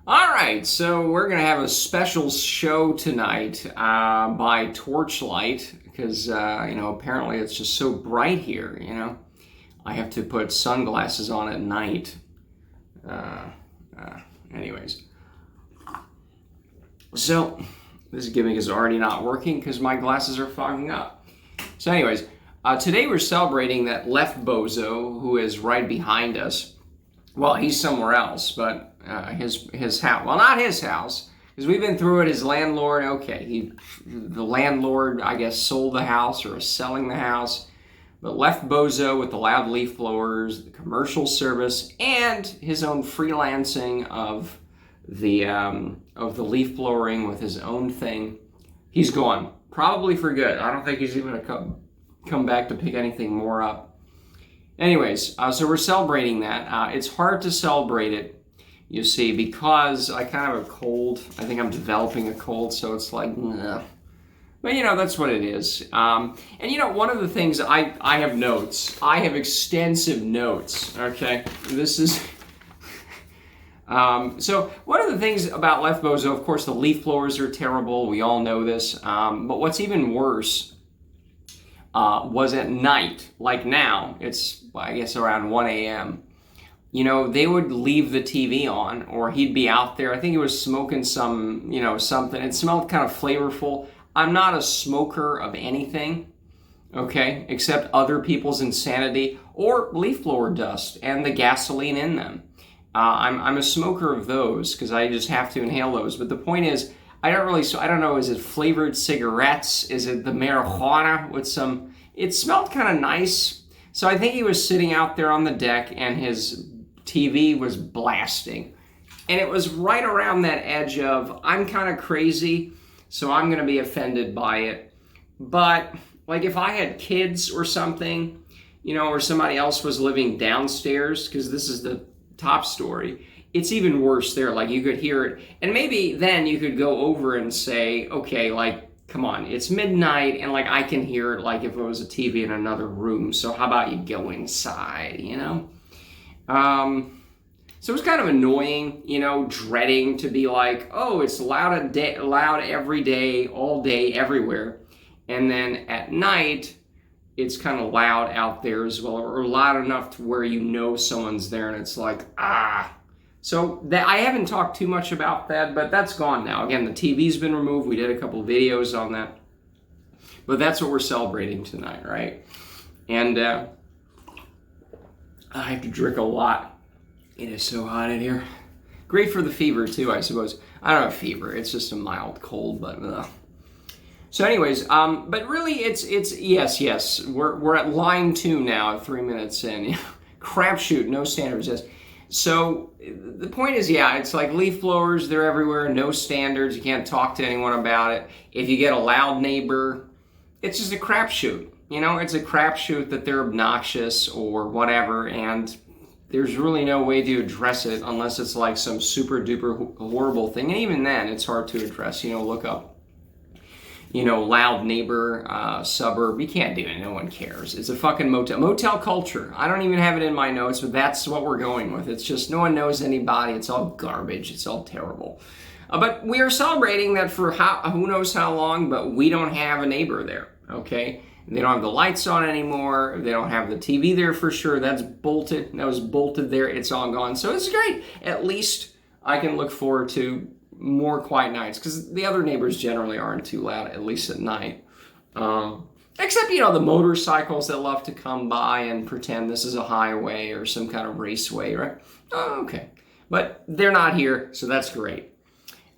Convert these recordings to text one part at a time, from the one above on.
All right, so we're going to have a special show tonight by torchlight because, apparently it's just so bright here, I have to put sunglasses on at night. Anyways. So, this gimmick is already not working because my glasses are fogging up. So anyways, today we're celebrating that left Bozo, who is right behind us. Well, he's somewhere else, but his house. Well, not his house, because we've been through it. His landlord, okay, the landlord, I guess, sold the house or is selling the house, but left Bozo with the loud leaf blowers, the commercial service, and his own freelancing of the leaf blowing with his own thing. He's gone, probably for good. I don't think he's even gonna come back to pick anything more up. Anyways, so we're celebrating that. It's hard to celebrate it, you see, because I kind of have a cold. I think I'm developing a cold, so it's like, nah. But, that's what it is. And, one of the things, I have notes. I have extensive notes, okay? This is... So, one of the things about left Bozo, of course, the leaf blowers are terrible. We all know this. But what's even worse was at night, like now, it's, I guess, around 1 a.m., they would leave the TV on, or he'd be out there. I think he was smoking some, something. It smelled kind of flavorful. I'm not a smoker of anything, okay, except other people's insanity or leaf blower dust and the gasoline in them. I'm a smoker of those because I just have to inhale those. But the point is, I don't know, is it flavored cigarettes? Is it the marijuana with some, it smelled kind of nice. So I think he was sitting out there on the deck and his TV was blasting. And it was right around that edge of, I'm kind of crazy, so I'm going to be offended by it. But, like, if I had kids or something, or somebody else was living downstairs, because this is the top story, it's even worse there. Like, you could hear it. And maybe then you could go over and say, okay, like, come on, it's midnight, and, like, I can hear it like if it was a TV in another room. So how about you go inside, So it was kind of annoying, dreading to be like, oh, it's loud every day, all day, everywhere. And then at night, it's kind of loud out there as well, or loud enough to where someone's there, and it's like, ah. So I haven't talked too much about that, but that's gone now. Again, the TV's been removed. We did a couple videos on that. But that's what we're celebrating tonight, right? And I have to drink a lot. It is so hot in here. Great for the fever, too, I suppose. I don't have fever. It's just a mild cold, but... So anyways, but really, it's yes. We're at line 2 now, 3 minutes in. Crapshoot, no standards, yes. So the point is, it's like leaf blowers, they're everywhere, no standards, you can't talk to anyone about it. If you get a loud neighbor, it's just a crapshoot. It's a crapshoot that they're obnoxious or whatever, and there's really no way to address it unless it's like some super duper horrible thing. And even then, it's hard to address. Look up, loud neighbor, suburb. You can't do it. No one cares. It's a fucking motel culture. I don't even have it in my notes, but that's what we're going with. It's just no one knows anybody. It's all garbage. It's all terrible. But we are celebrating that for who knows how long, but we don't have a neighbor there, okay? They don't have the lights on anymore. They don't have the TV there for sure. That's bolted. That was bolted there. It's all gone. So it's great. At least I can look forward to more quiet nights, because the other neighbors generally aren't too loud, at least at night. Except, the motorcycles that love to come by and pretend this is a highway or some kind of raceway, right? Oh, okay. But they're not here, so that's great.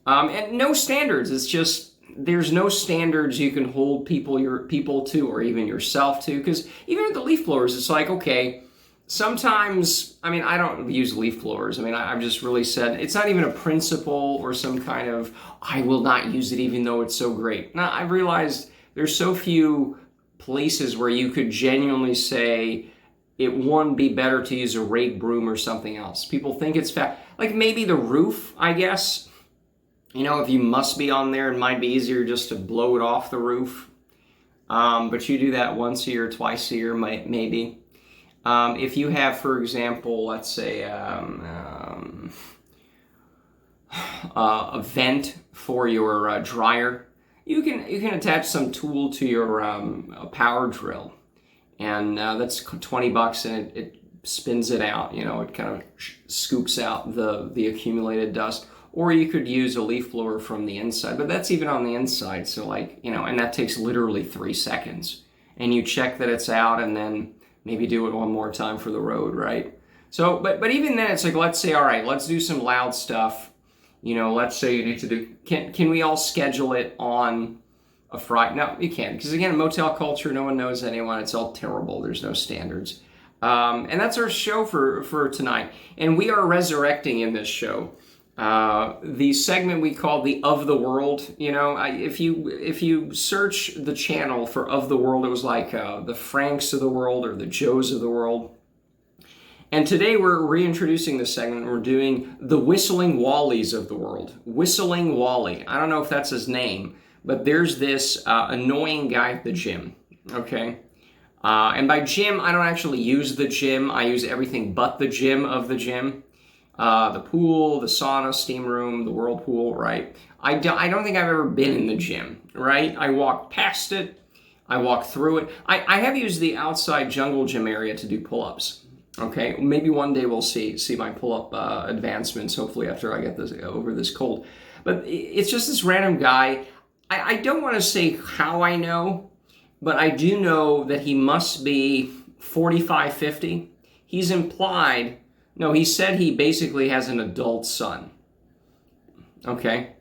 And no standards. It's just, there's no standards you can hold people to, or even yourself to, because even with the leaf blowers, it's like, okay, sometimes, I don't use leaf blowers. I've just really said, it's not even a principle or some kind of, I will not use it even though it's so great. Now, I've realized there's so few places where you could genuinely say it wouldn't be better to use a rake broom or something else. People think it's like maybe the roof, I guess. If you must be on there, it might be easier just to blow it off the roof. But you do that once a year, twice a year, maybe. If you have, for example, let's say, a vent for your dryer. You can attach some tool to your power drill, and that's $20, and it spins it out. You know, it kind of scoops out the accumulated dust. Or you could use a leaf blower from the inside, but that's even on the inside. So like, you know, and that takes literally 3 seconds. And you check that it's out, and then maybe do it one more time for the road, right? So, but even then, it's like, let's say, all right, let's do some loud stuff. You know, let's say you need to do, can we all schedule it on a Friday? No, you can't, because again, motel culture, no one knows anyone. It's all terrible. There's no standards. And that's our show for tonight. And we are resurrecting in this show the segment we call the Of the World. You know, if you search the channel for Of the World, it was like the Franks of the world or the Joes of the world. And today we're reintroducing this segment. We're doing the Whistlin Wallys of the world. Whistlin Wally. I don't know if that's his name, but there's this annoying guy at the gym. Okay. And by gym, I don't actually use the gym. I use everything but the gym of the gym. The pool, the sauna, steam room, the whirlpool, right? I don't think I've ever been in the gym, right? I walked past it. I walked through it. I have used the outside jungle gym area to do pull-ups. Okay, maybe one day we'll see my pull-up advancements, hopefully after I get this over this cold. But it's just this random guy. I don't want to say how I know, but I do know that he must be 45, 50. He's implied... No, he said he basically has an adult son. Okay?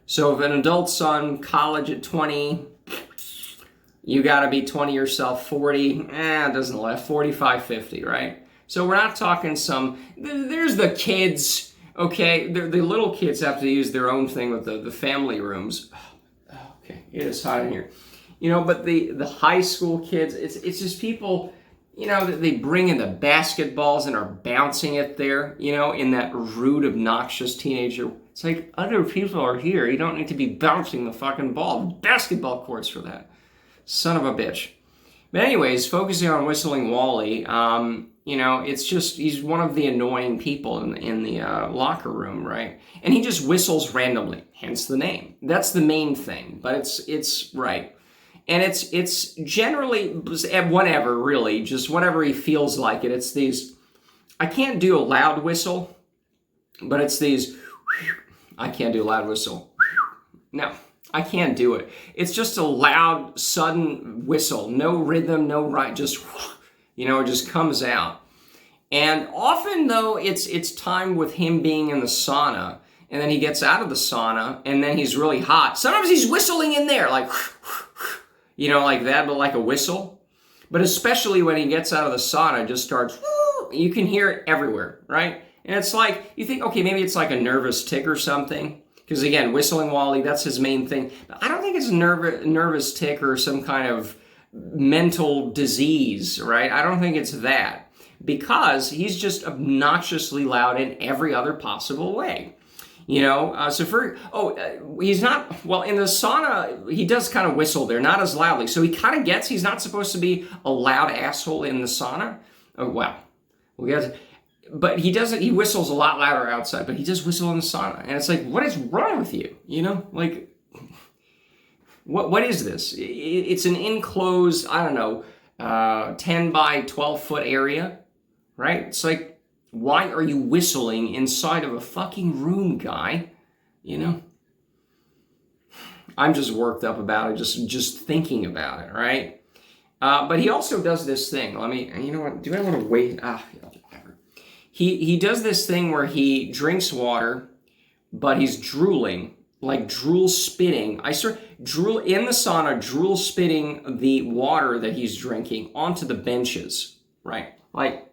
So if an adult son, college at 20, you got to be 20 yourself, 40, it doesn't last, 45, 50, right? So we're not talking there's the kids, okay? The little kids have to use their own thing with the family rooms. Okay, it is hot in here. You know, but the high school kids, it's just people... You know, they bring in the basketballs and are bouncing it there, you know, in that rude, obnoxious teenager. It's like, other people are here. You don't need to be bouncing the fucking ball. Basketball courts for that. Son of a bitch. But anyways, focusing on Whistlin Wally, you know, it's just, he's one of the annoying people in the locker room, right? And he just whistles randomly, hence the name. That's the main thing, but it's right. And it's generally whatever, really, just whatever he feels like it. It's these, I can't do a loud whistle, but it's these, I can't do a loud whistle. No, I can't do it. It's just a loud, sudden whistle. No rhythm, no right, just, you know, it just comes out. And often, though, it's timed with him being in the sauna, and then he gets out of the sauna, and then he's really hot. Sometimes he's whistling in there, like... You know, like that, but like a whistle. But especially when he gets out of the sauna, it just starts, whoo, you can hear it everywhere, right? And it's like, you think, okay, maybe it's like a nervous tick or something. Because again, Whistlin Wally, that's his main thing. But I don't think it's a nervous tick or some kind of mental disease, right? I don't think it's that. Because he's just obnoxiously loud in every other possible way. You know, he's not, well, in the sauna, he does kind of whistle there, not as loudly. So he kind of gets, he's not supposed to be a loud asshole in the sauna. Oh, wow. But he doesn't, he whistles a lot louder outside, but he does whistle in the sauna. And it's like, what is wrong with you? You know, like, what is this? It's an enclosed, I don't know, 10 by 12 foot area, right? It's like, why are you whistling inside of a fucking room, guy? You know? I'm just worked up about it, just thinking about it, right? But he also does this thing. You know what? Do I want to wait? Whatever. He does this thing where he drinks water, but he's drooling, like drool spitting. Drool in the sauna, drool spitting the water that he's drinking onto the benches, right? Like,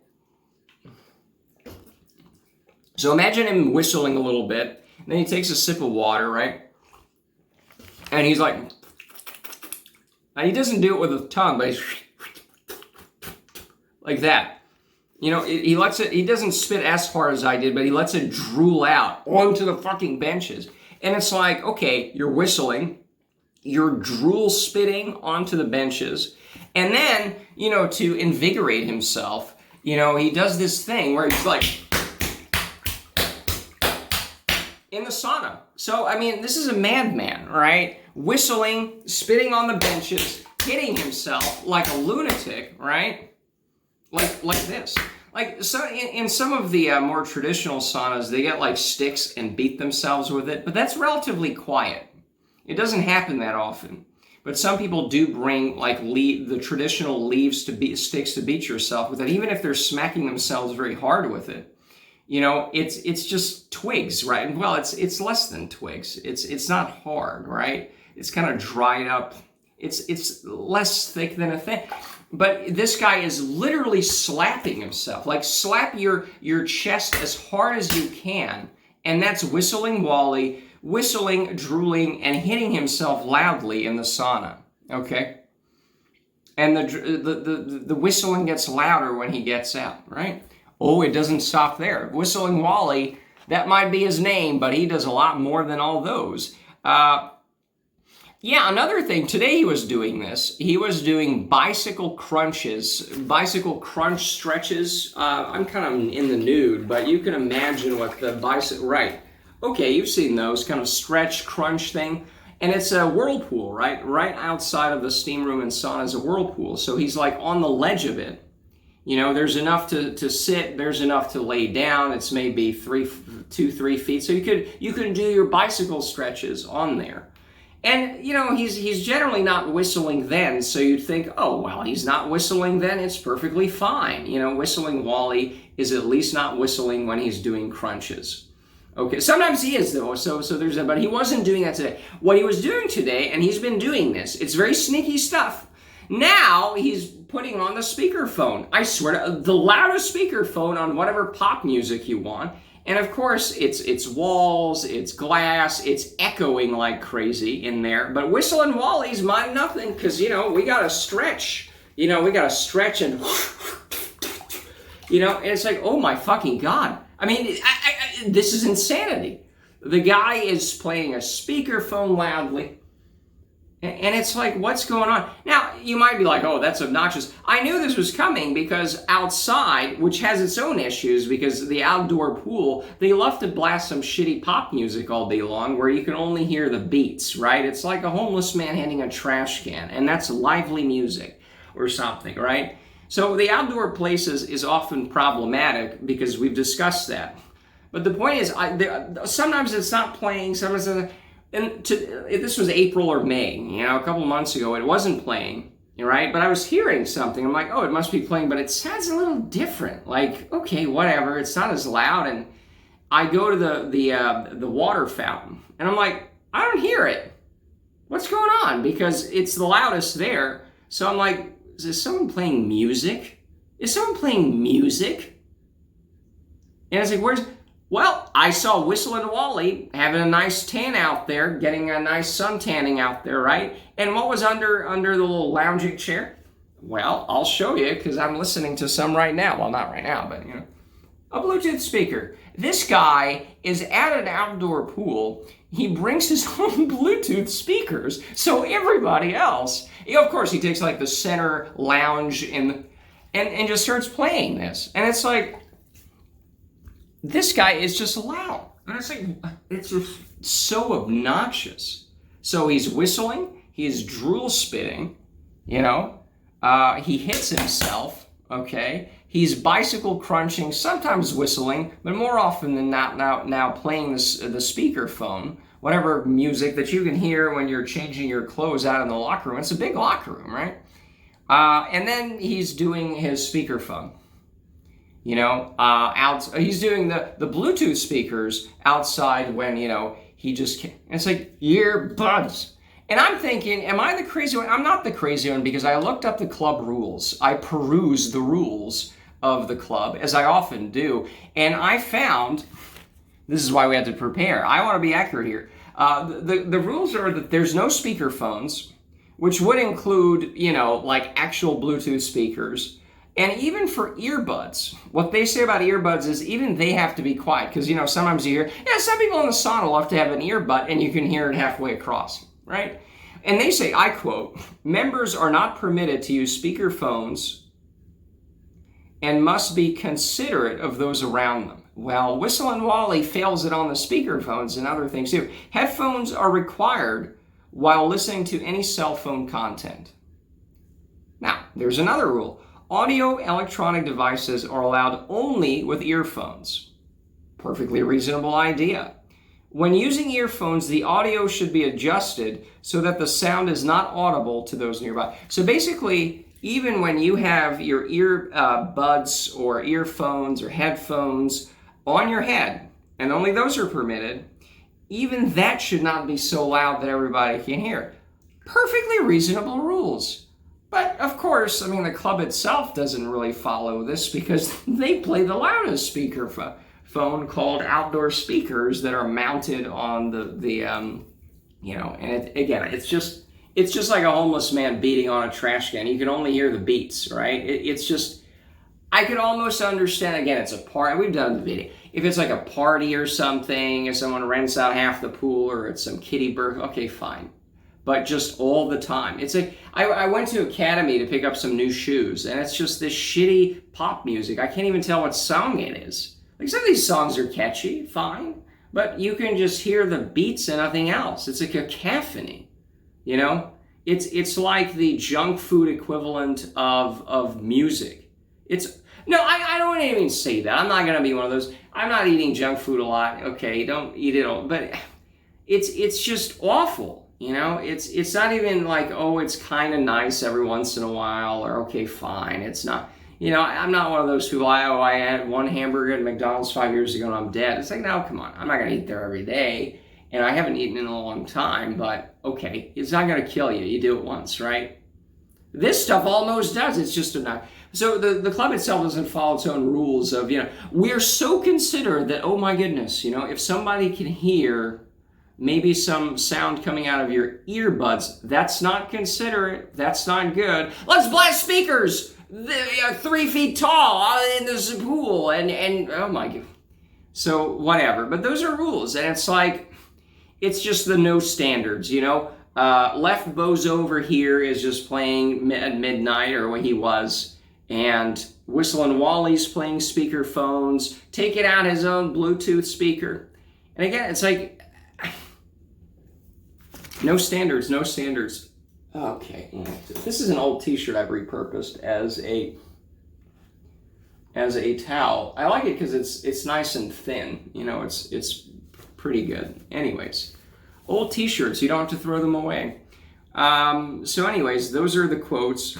so imagine him whistling a little bit, and then he takes a sip of water, right? And he's like, now he doesn't do it with his tongue, but he's like that. You know, he lets it, he doesn't spit as hard as I did, but he lets it drool out onto the fucking benches. And it's like, okay, you're whistling, you're drool spitting onto the benches, and then, you know, to invigorate himself, you know, he does this thing where he's like, in the sauna. So, I mean, this is a madman, right? Whistling, spitting on the benches, hitting himself like a lunatic, right? Like this. Like, so in some of the more traditional saunas, they get like sticks and beat themselves with it, but that's relatively quiet. It doesn't happen that often. But some people do bring like the traditional sticks to beat yourself with it, even if they're smacking themselves very hard with it. You know, it's just twigs, right? Well, it's less than twigs. It's not hard, right? It's kind of dried up. It's less thick than a thing. But this guy is literally slapping himself. Like, slap your chest as hard as you can. And that's Whistling Wally, whistling, drooling, and hitting himself loudly in the sauna. Okay? And the whistling gets louder when he gets out, right? Oh, it doesn't stop there. Whistling Wally, that might be his name, but he does a lot more than all those. Yeah, another thing, today he was doing this. He was doing bicycle crunches, bicycle crunch stretches. I'm kind of in the nude, but you can imagine what the bicycle, right. Okay, you've seen those, kind of stretch, crunch thing. And it's a whirlpool, right? Right outside of the steam room and sauna is a whirlpool. So he's like on the ledge of it. You know, there's enough to sit, there's enough to lay down. It's maybe 3 feet. So you could do your bicycle stretches on there. And, you know, he's generally not whistling then, so you'd think, oh, well, he's not whistling then, it's perfectly fine. You know, Whistling Wally is at least not whistling when he's doing crunches. Okay, sometimes he is, though, so there's that, but he wasn't doing that today. What he was doing today, and he's been doing this, it's very sneaky stuff. Now he's putting on the speakerphone. I swear to the loudest speakerphone on whatever pop music you want. And of course, it's walls, it's glass, it's echoing like crazy in there. But Whistlin Wallys mind nothing, because, you know, we got to stretch. You know, we got to stretch and, you know, and it's like, oh my fucking God. I mean, this is insanity. The guy is playing a speakerphone loudly. And it's like, what's going on? Now, you might be like, oh, that's obnoxious. I knew this was coming because outside, which has its own issues, because the outdoor pool, they love to blast some shitty pop music all day long where you can only hear the beats, right? It's like a homeless man handing a trash can, and that's lively music or something, right? So the outdoor places is often problematic because we've discussed that. But the point is, sometimes it's not playing, sometimes it's... And this was April or May, you know, a couple months ago, it wasn't playing, right? But I was hearing something. I'm like, oh, it must be playing, but it sounds a little different. Like, okay, whatever. It's not as loud. And I go to the water fountain, and I'm like, I don't hear it. What's going on? Because it's the loudest there. So I'm like, is someone playing music? Is someone playing music? And I was like, where's... Well, I saw Whistlin Wally having a nice tan out there, getting a nice sun tanning out there, right? And what was under the little lounging chair? Well, I'll show you because I'm listening to some right now. Well, not right now, but, you know. A Bluetooth speaker. This guy is at an outdoor pool. He brings his own Bluetooth speakers. So everybody else, you know, of course, he takes like the center lounge and just starts playing this. And it's like... This guy is just loud. And it's like, it's just so obnoxious. So he's whistling, he's drool spitting, you know, he hits himself, okay? He's bicycle crunching, sometimes whistling, but more often than not now playing the speakerphone, whatever music that you can hear when you're changing your clothes out in the locker room. It's a big locker room, right? And then he's doing his speakerphone. You know, he's doing the Bluetooth speakers outside when, you know, he just can't. It's like, earbuds. And I'm thinking, am I the crazy one? I'm not the crazy one because I looked up the club rules. I perused the rules of the club, as I often do. And I found, this is why we have to prepare. I want to be accurate here. The rules are that there's no speakerphones, which would include, you know, like actual Bluetooth speakers. And even for earbuds, what they say about earbuds is even they have to be quiet. Because, you know, sometimes you hear, yeah, some people in the sauna love to have an earbud and you can hear it halfway across, right? And they say, I quote, members are not permitted to use speakerphones and must be considerate of those around them. Well, Whistlin Wally fails it on the speakerphones and other things too. Headphones are required while listening to any cell phone content. Now, there's another rule. Audio electronic devices are allowed only with earphones. Perfectly reasonable idea. When using earphones, the audio should be adjusted so that the sound is not audible to those nearby. So basically, even when you have your earbuds or earphones or headphones on your head, and only those are permitted, even that should not be so loud that everybody can hear. Perfectly reasonable rules. But of course, I mean, the club itself doesn't really follow this because they play the loudest speakerphone called outdoor speakers that are mounted on and it's just like a homeless man beating on a trash can. You can only hear the beats, right? It's just, I could almost understand, again, it's a party. We've done the video. If it's like a party or something, if someone rents out half the pool or it's some kiddie birth, okay, fine. But just all the time. It's like, I went to Academy to pick up some new shoes, and it's just this shitty pop music. I can't even tell what song it is. Like, some of these songs are catchy, fine, but you can just hear the beats and nothing else. It's a cacophony, you know? It's like the junk food equivalent of music. I don't even say that. I'm not going to be one of those. I'm not eating junk food a lot. Okay, don't eat it all. But it's just awful. You know, it's not even like, oh, it's kind of nice every once in a while, or okay, fine. It's not, you know, I'm not one of those people, I had one hamburger at McDonald's 5 years ago and I'm dead. It's like, no, come on. I'm not going to eat there every day. And I haven't eaten in a long time, but okay, it's not going to kill you. You do it once, right? This stuff almost does. It's just enough. So the club itself doesn't follow its own rules of, you know, we're so considerate that, oh my goodness, you know, if somebody can hear maybe some sound coming out of your earbuds, that's not considerate, that's not good. Let's blast speakers 3 feet tall in this pool and oh my God. So whatever, but those are rules, and it's like, it's just the no standards, you know? Left Bozo over here is just playing at midnight, or what he was, and Whistlin Wallys playing speakerphones, taking out his own Bluetooth speaker. And again, it's like, no standards, no standards. Okay, this is an old t-shirt I've repurposed as a towel. I like it because it's nice and thin. You know, it's pretty good. Anyways, old t-shirts, you don't have to throw them away. So anyways, those are the quotes.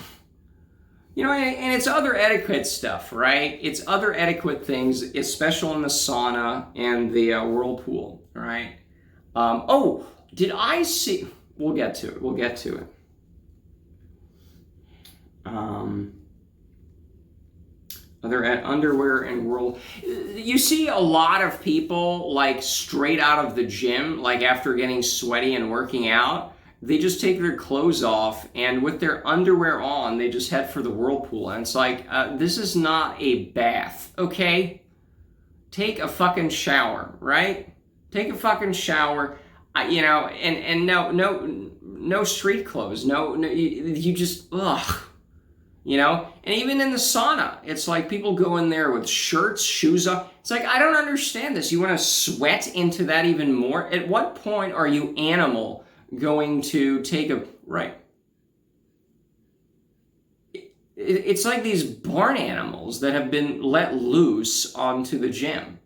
You know, and it's other etiquette stuff, right? It's other etiquette things, especially in the sauna and the whirlpool, right? Did I see? We'll get to it. Other underwear and whirl. You see a lot of people like straight out of the gym, like after getting sweaty and working out, they just take their clothes off and with their underwear on, they just head for the whirlpool. And it's like, this is not a bath, okay? Take a fucking shower, right? Take a fucking shower. You know, and no street clothes. No, you just, ugh. You know, and even in the sauna, it's like people go in there with shirts, shoes up. It's like, I don't understand this. You want to sweat into that even more? At what point are you animal going to take a, right? It's like these barn animals that have been let loose onto the gym.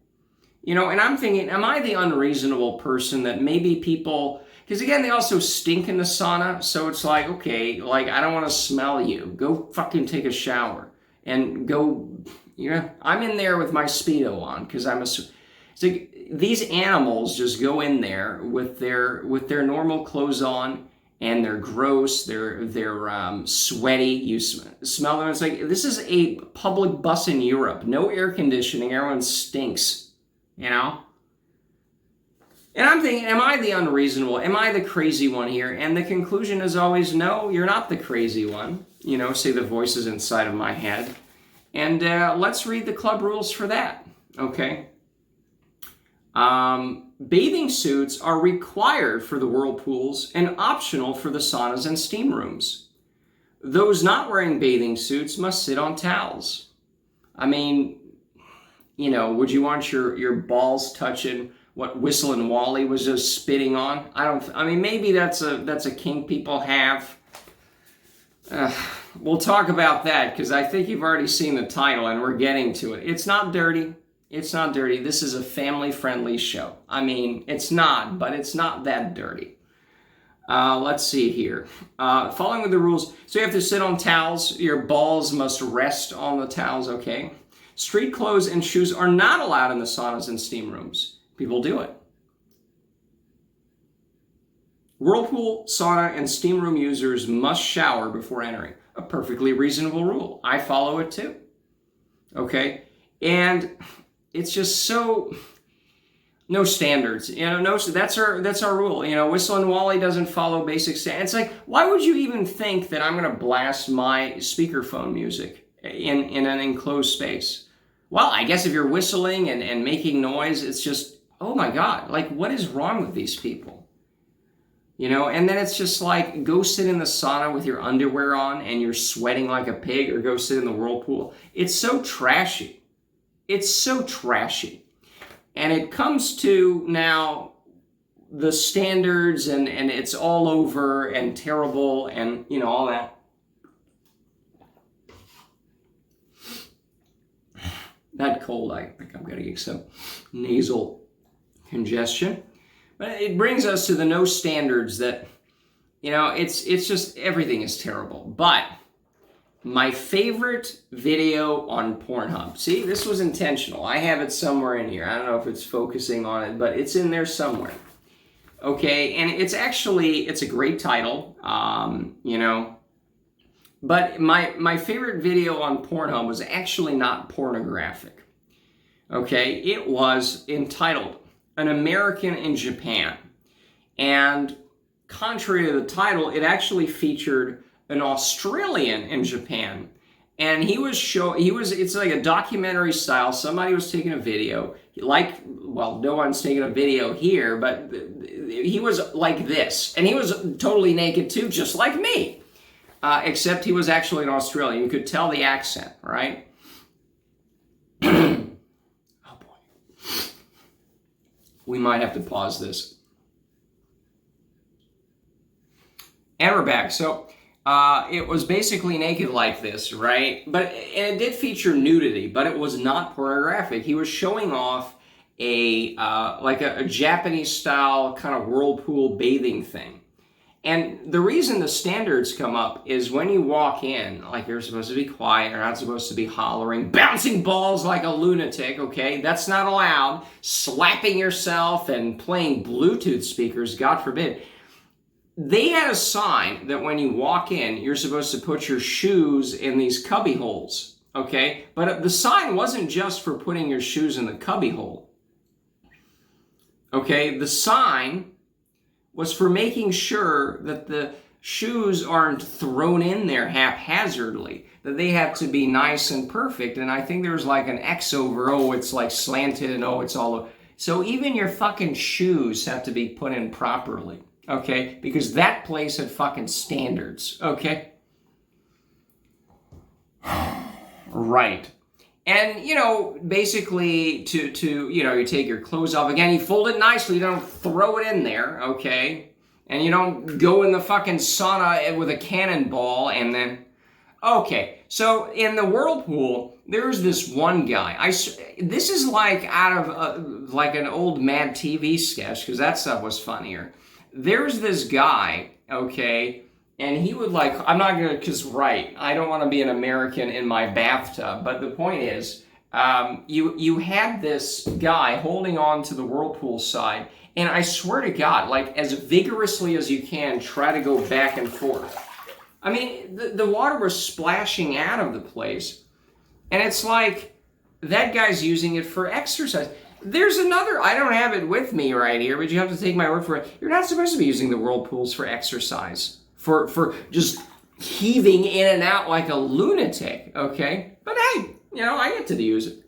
You know, and I'm thinking, am I the unreasonable person that maybe people, because again, they also stink in the sauna, so it's like, okay, like, I don't want to smell you. Go fucking take a shower. And go, you know, I'm in there with my Speedo on, because it's like, these animals just go in there with their normal clothes on, and they're gross, they're sweaty, you smell them. It's like, this is a public bus in Europe. No air conditioning, everyone stinks. You know? And I'm thinking, am I the unreasonable? Am I the crazy one here? And the conclusion is always, no, you're not the crazy one. You know, say the voices inside of my head. And let's read the club rules for that, okay? Bathing suits are required for the whirlpools and optional for the saunas and steam rooms. Those not wearing bathing suits must sit on towels. I mean, you know, would you want your balls touching what Whistlin Wally was just spitting on? I mean, maybe that's a kink people have. We'll talk about that because I think you've already seen the title and we're getting to it. It's not dirty. It's not dirty. This is a family-friendly show. I mean, it's not, but it's not that dirty. Let's see here. Following with the rules. So you have to sit on towels. Your balls must rest on the towels, okay? Street clothes and shoes are not allowed in the saunas and steam rooms. People do it. Whirlpool, sauna, and steam room users must shower before entering. A perfectly reasonable rule. I follow it too. Okay? And it's just so... no standards. You know, no, that's our rule. You know, Whistlin Wally doesn't follow basic standards. It's like, why would you even think that I'm going to blast my speakerphone music in an enclosed space? Well, I guess if you're whistling and making noise, it's just, oh my God, like what is wrong with these people? You know, and then it's just like, go sit in the sauna with your underwear on and you're sweating like a pig, or go sit in the whirlpool. It's so trashy. It's so trashy. And it comes to now the standards and it's all over and terrible and, you know, all that. That cold, I think I'm going to get some nasal congestion. But it brings us to the no standards that, you know, it's just everything is terrible. But my favorite video on Pornhub. See, this was intentional. I have it somewhere in here. I don't know if it's focusing on it, but it's in there somewhere. Okay, and it's a great title, you know. But my favorite video on Pornhub was actually not pornographic. Okay, it was entitled An American in Japan. And contrary to the title, it actually featured an Australian in Japan. And it's like a documentary style. Somebody was taking a video. No one's taking a video here, but he was like this. And he was totally naked too, just like me. Except he was actually an Australian. You could tell the accent, right? Oh boy. We might have to pause this. And we're back. So it was basically naked like this, right? And it did feature nudity, but it was not pornographic. He was showing off a Japanese style kind of whirlpool bathing thing. And the reason the standards come up is when you walk in, like you're supposed to be quiet, you're not supposed to be hollering, bouncing balls like a lunatic, okay? That's not allowed. Slapping yourself and playing Bluetooth speakers, God forbid. They had a sign that when you walk in, you're supposed to put your shoes in these cubby holes, okay? But the sign wasn't just for putting your shoes in the cubby hole, okay? The sign was for making sure that the shoes aren't thrown in there haphazardly, that they have to be nice and perfect. And I think there's like an X over, it's like slanted and it's all over. So even your fucking shoes have to be put in properly, okay? Because that place had fucking standards, okay? Right. And, you know, basically you take your clothes off. Again, you fold it nicely. You don't throw it in there, okay? And you don't go in the fucking sauna with a cannonball and then... Okay, so in the whirlpool, there's this one guy. This is like out of like an old Mad TV sketch, because that stuff was funnier. There's this guy, okay... And he would I'm not going to, because I don't want to be an American in my bathtub. But the point is, you had this guy holding on to the whirlpool side. And I swear to God, as vigorously as you can, try to go back and forth. I mean, the water was splashing out of the place. And it's like, that guy's using it for exercise. There's another, I don't have it with me right here, but you have to take my word for it. You're not supposed to be using the whirlpools for exercise. For just heaving in and out like a lunatic, okay? But hey, I get to use it.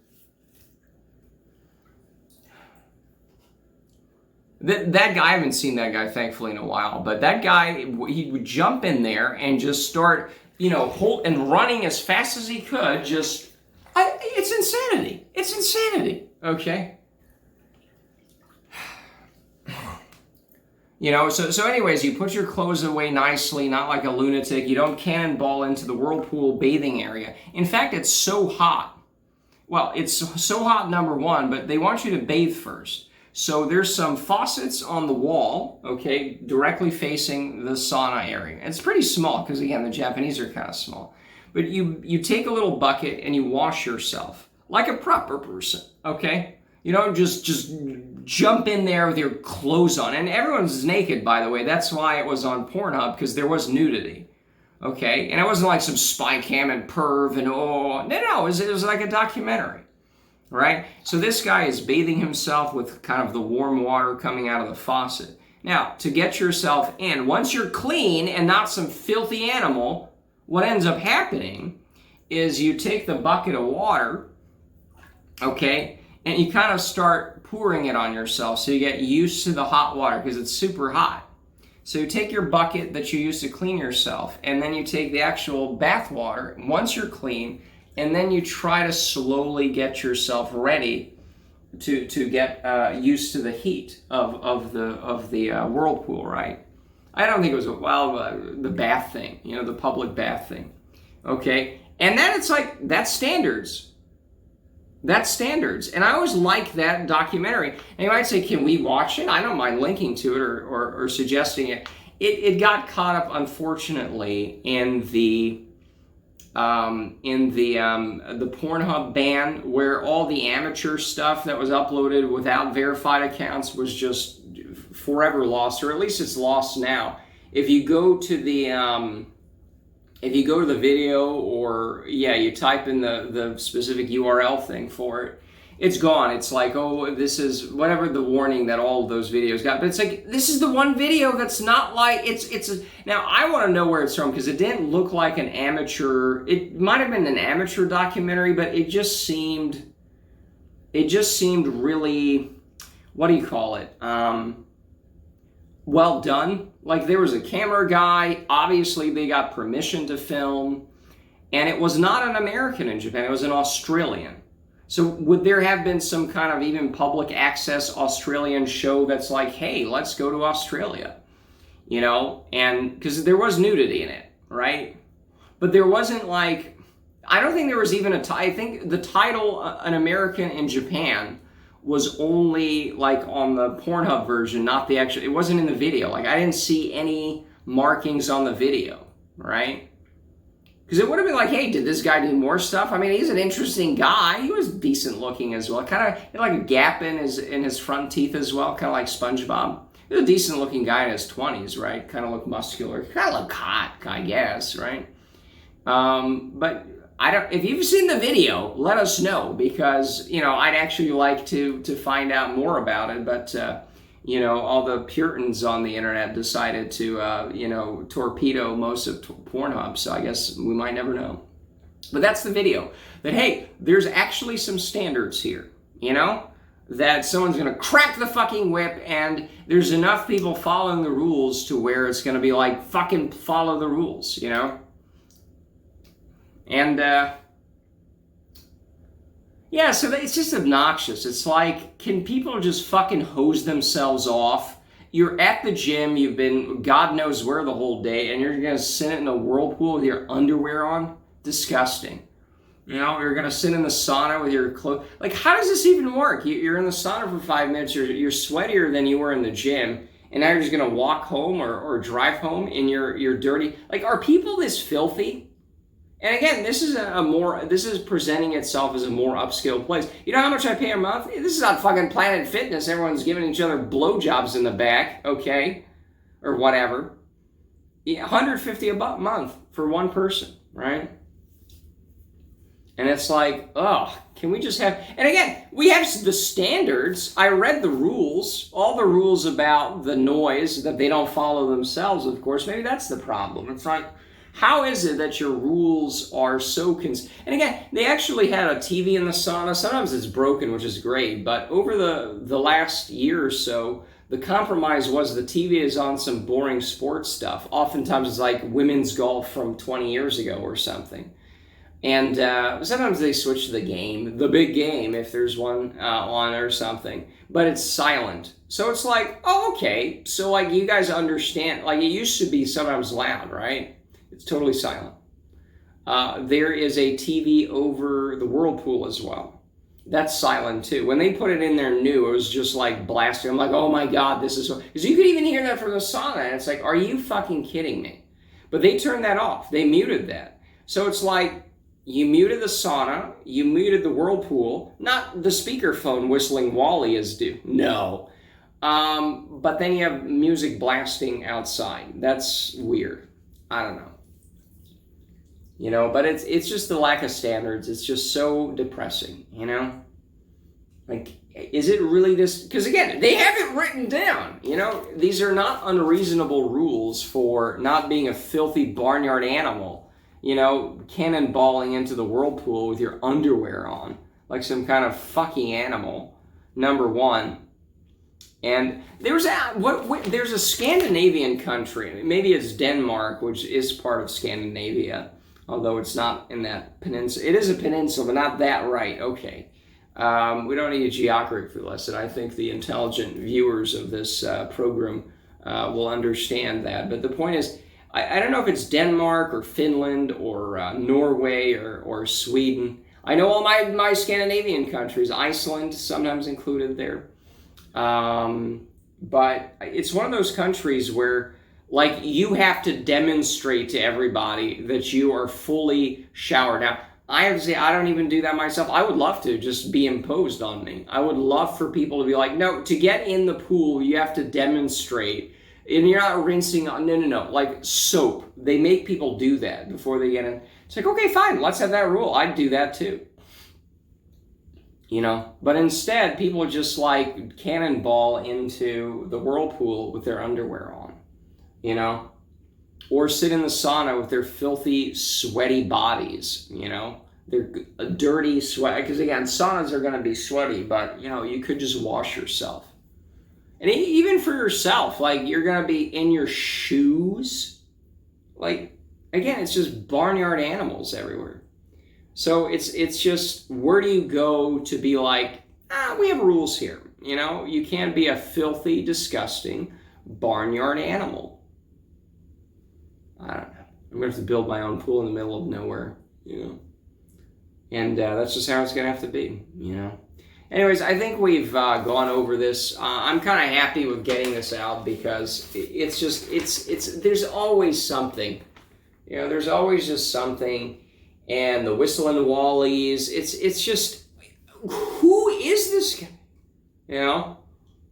That guy, I haven't seen that guy, thankfully, in a while, but that guy, he would jump in there and just start, and running as fast as he could, it's It's insanity. It's insanity. Okay. You know, so anyways, you put your clothes away nicely, not like a lunatic. You don't cannonball into the whirlpool bathing area. In fact, it's so hot. Well, it's so hot, number one, but they want you to bathe first. So there's some faucets on the wall, okay, directly facing the sauna area. It's pretty small because, again, the Japanese are kind of small. But you take a little bucket and you wash yourself like a proper person, okay? You don't just jump in there with your clothes on. And everyone's naked, by the way. That's why it was on Pornhub, because there was nudity, okay? And it wasn't like some spy cam and perv and no, it was like a documentary. Right? So this guy is bathing himself with kind of the warm water coming out of the faucet. Now, to get yourself in, once you're clean and not some filthy animal, what ends up happening is you take the bucket of water, okay, and you kind of start pouring it on yourself so you get used to the hot water because it's super hot. So you take your bucket that you use to clean yourself, and then you take the actual bath water once you're clean, and then you try to slowly get yourself ready to get used to the heat of the whirlpool, right? I don't think it was the bath thing, you know, the public bath thing, okay? And then it's like that's standards. That's standards, and I always like that documentary. And you might say, "Can we watch it?" I don't mind linking to it or suggesting it. It got caught up, unfortunately, in the Pornhub ban, where all the amateur stuff that was uploaded without verified accounts was just forever lost, or at least it's lost now. If you go to the video, or you type in the specific URL thing for it, it's gone. It's like, oh, this is whatever the warning that all of those videos got. But it's like, this is the one video that's not like, now I want to know where it's from, because it didn't look like an amateur, it might have been an amateur documentary, but it just seemed really, what do you call it? Well done. Like, there was a camera guy, obviously they got permission to film, and it was not an American in Japan, it was an Australian. So would there have been some kind of even public access Australian show that's like, hey, let's go to Australia, you know? And because there was nudity in it, right? But there wasn't like, I don't think there was even I think the title, An American in Japan, was only like on the Pornhub version, not the actual, it wasn't in the video. Like, I didn't see any markings on the video, right? Because it would have been like, hey, did this guy do more stuff? I mean, he's an interesting guy. He was decent looking as well. Kind of had like a gap in his front teeth as well, kind of like SpongeBob. He was a decent looking guy in his 20s, right? Kind of looked muscular. Kind of looked hot, I guess, right? But I don't. If you've seen the video, let us know, because, you know, I'd actually like to find out more about it. But you know, all the Puritans on the internet decided to, you know, torpedo most of Pornhub, so I guess we might never know. But that's the video. That, hey, there's actually some standards here, you know? That someone's going to crack the fucking whip, and there's enough people following the rules to where it's going to be like, fucking follow the rules, you know? And, yeah, so it's just obnoxious. It's like, can people just fucking hose themselves off? You're at the gym, you've been God knows where the whole day, and you're going to sit in a whirlpool with your underwear on? Disgusting. You know, you're going to sit in the sauna with your clothes. Like, how does this even work? You're in the sauna for 5 minutes, you're sweatier than you were in the gym, and now you're just going to walk home or drive home in your dirty... Like, are people this filthy? And again, this is presenting itself as a more upscale place. You know how much I pay a month? This is on fucking Planet Fitness. Everyone's giving each other blowjobs in the back, okay? Or whatever. Yeah, $150 a month for one person, right? And it's like, oh, can we just have... And again, we have the standards. I read the rules. All the rules about the noise that they don't follow themselves, of course. Maybe that's the problem. It's like... How is it that your rules are so and again, they actually had a TV in the sauna. Sometimes it's broken, which is great, but over the last year or so, the compromise was the TV is on some boring sports stuff. Oftentimes it's like women's golf from 20 years ago or something. And sometimes they switch to the big game, if there's one on or something, but it's silent. So it's like, oh, okay. So like you guys understand, like it used to be sometimes loud, right? It's totally silent. There is a TV over the whirlpool as well. That's silent too. When they put it in there new, it was just like blasting. I'm like, oh my God, this is so, because you could even hear that from the sauna. And it's like, are you fucking kidding me? But they turned that off. They muted that. So it's like, you muted the sauna, you muted the whirlpool, not the speakerphone Whistlin Wallys do. No. But then you have music blasting outside. That's weird. I don't know. You know, but it's just the lack of standards. It's just so depressing, you know? Like, is it really this? Because again, they have it written down, you know? These are not unreasonable rules for not being a filthy barnyard animal. You know, cannonballing into the whirlpool with your underwear on, like some kind of fucking animal, number one. And there's a Scandinavian country, maybe it's Denmark, which is part of Scandinavia, although it's not in that peninsula. It is a peninsula, but not that right. Okay. We don't need a geography lesson. I think the intelligent viewers of this program will understand that. But the point is, I don't know if it's Denmark or Finland or Norway or Sweden. I know all my Scandinavian countries, Iceland sometimes included there. But it's one of those countries where, like, you have to demonstrate to everybody that you are fully showered. Now, I have to say, I don't even do that myself. I would love to just be imposed on me. I would love for people to be like, no, to get in the pool, you have to demonstrate. And you're not rinsing on, no, like soap. They make people do that before they get in. It's like, okay, fine, let's have that rule. I'd do that too. You know, but instead, people just like cannonball into the whirlpool with their underwear on, you know, or sit in the sauna with their filthy, sweaty bodies, you know, their dirty sweat. Because again, saunas are going to be sweaty, but, you know, you could just wash yourself. And even for yourself, like, you're going to be in your shoes. Like, again, it's just barnyard animals everywhere. So it's just, where do you go to be like, we have rules here. You know, you can't be a filthy, disgusting barnyard animal. I don't know. I'm going to have to build my own pool in the middle of nowhere, you know. And that's just how it's going to have to be, you know. Anyways, I think we've gone over this. I'm kind of happy with getting this out because it's just, there's always something. You know, there's always just something. And the Whistlin Wallys, it's just, who is this guy? You know?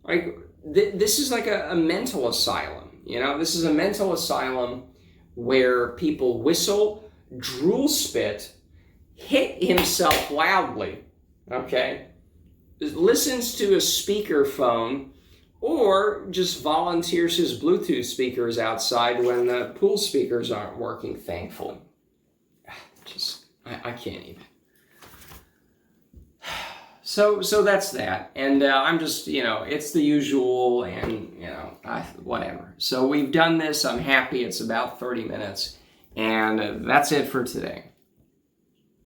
Like, this is like a mental asylum. You know, this is a mental asylum where people whistle, drool spit, hit himself loudly, okay? Listens to a speakerphone, or just volunteers his Bluetooth speakers outside when the pool speakers aren't working, thankfully. I can't even. So that's that. And I'm just, you know, it's the usual, and, you know, whatever. So we've done this. I'm happy. It's about 30 minutes. And that's it for today.